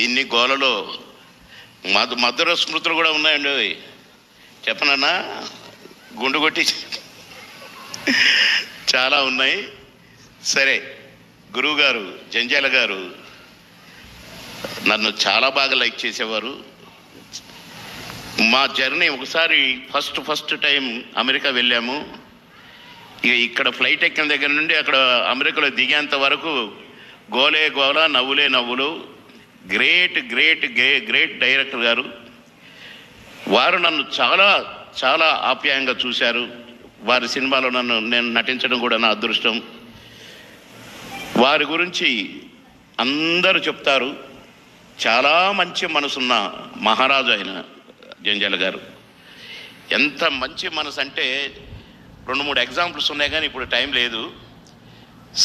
ఇన్ని గోలలో మధుర స్మృతులు కూడా ఉన్నాయండి. చెప్పనన్నా గుండు కొట్టి చాలా ఉన్నాయి. సరే, గురువుగారు జంజాల గారు నన్ను చాలా బాగా లైక్ చేసేవారు. మా జర్నీ ఒకసారి ఫస్ట్ టైం అమెరికా వెళ్ళాము. ఇక ఇక్కడ ఫ్లైట్ ఎక్కిన దగ్గర నుండి అక్కడ అమెరికాలో దిగేంత వరకు గోలే గోల, నవ్వులే నవ్వులు. గ్రేట్ గ్రేట్ గ్రేట్ డైరెక్టర్ గారు. వారు నన్ను చాలా చాలా ఆప్యాయంగా చూశారు. వారి సినిమాలో నేను నటించడం కూడా నా అదృష్టం. వారి గురించి అందరూ చెప్తారు. చాలా మంచి మనసున్న మహారాజు ఆయన జంజాల గారు. ఎంత మంచి మనసు అంటే 2-3 ఎగ్జాంపుల్స్ ఉన్నాయి, కానీ ఇప్పుడు టైం లేదు.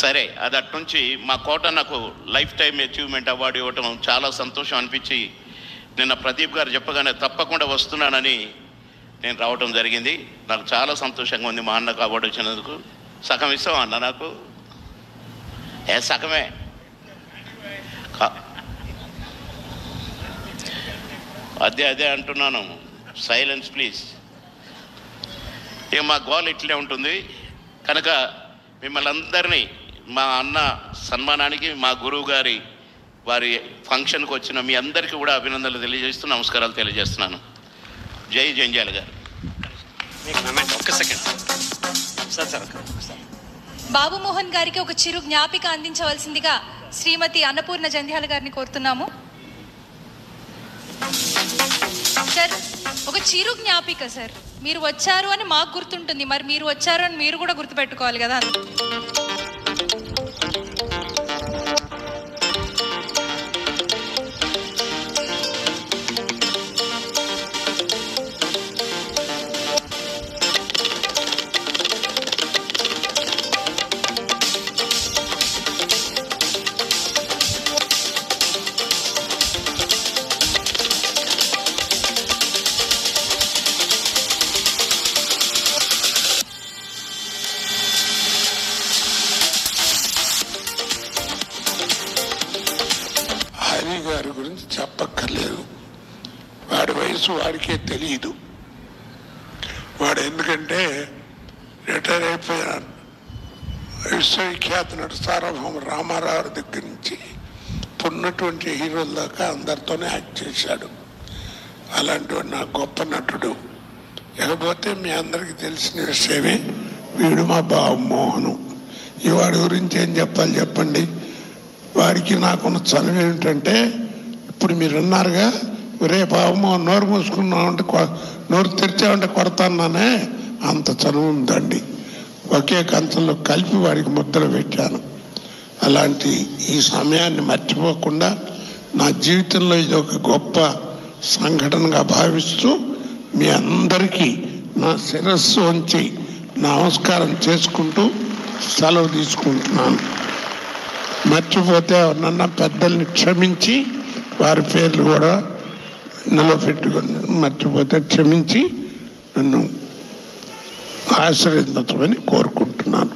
సరే, అది అట్నుంచి మా కోట నాకు లైఫ్ టైం అచీవ్మెంట్ అవార్డు ఇవ్వటం చాలా సంతోషం అనిపించి నిన్న ప్రదీప్ గారు చెప్పగానే తప్పకుండా వస్తున్నానని నేను రావటం జరిగింది. నాకు చాలా సంతోషంగా ఉంది మా అన్నకు అవార్డు వచ్చినందుకు. సగం ఇస్తాం అన్న నాకు? సగమే. అదే అంటున్నాను. Silence please. ఇక మా గోల్ ఇట్లే ఉంటుంది కనుక మిమ్మల్ని అందరినీ మా అన్న సన్మానానికి, మా గురువు గారి వారి ఫంక్షన్కి వచ్చిన మీ అందరికీ కూడా అభినందనలు తెలియజేస్తూ నమస్కారాలు తెలియజేస్తున్నాను. జై జంజాల గారు. బాబు మోహన్ గారికి ఒక చిరు జ్ఞాపిక అందించవలసిందిగా శ్రీమతి అన్నపూర్ణ జంధ్యాల గారిని కోరుతున్నాము. సార్, ఒక చిరు జ్ఞాపిక సార్. మీరు వచ్చారు అని మాకు గుర్తుంటుంది, మరి మీరు వచ్చారు అని మీరు కూడా గుర్తుపెట్టుకోవాలి కదా. గారి గురించి చెప్పక్కర్లేదు. వాడి వయసు వాడికే తెలియదు. వాడు ఎందుకంటే రిటైర్ అయిపోయాడు. విశ్వవిఖ్యాత నటు సార్వభౌమ రామారావు దగ్గర నుంచి ఉన్నటువంటి హీరోల దాకా అందరితోనే యాక్ట్ చేశాడు. అలాంటి నా గొప్ప నటుడు. ఇకపోతే మీ అందరికీ తెలిసిన విషయమే, వీడు మా బాబు మోహను. ఈ వాడి గురించి ఏం చెప్పాలి చెప్పండి. వాడికి నాకున్న చనువు ఏమిటంటే, ఇప్పుడు మీరు అన్నారుగా, ఒరే బాబు నోరు మూసుకున్నామంటే నోరు తెరిచామంటే కొడతానే, అంత చనువు ఉందండి. ఒకే కంచంలో కలిపి వాడికి ముద్ర పెట్టాను. అలాంటి ఈ సమయాన్ని మర్చిపోకుండా నా జీవితంలో ఇది ఒక గొప్ప సంఘటనగా భావిస్తూ మీ అందరికీ నా శిరస్సు ఉంచి నమస్కారం చేసుకుంటూ సెలవు తీసుకుంటున్నాను. మర్చిపోతే ఎవరినన్నా పెద్దల్ని క్షమించి వారి పేర్లు కూడా ఇందులో పెట్టుకుని మర్చిపోతే క్షమించి నన్ను ఆశీర్వదించమని కోరుకుంటున్నాను.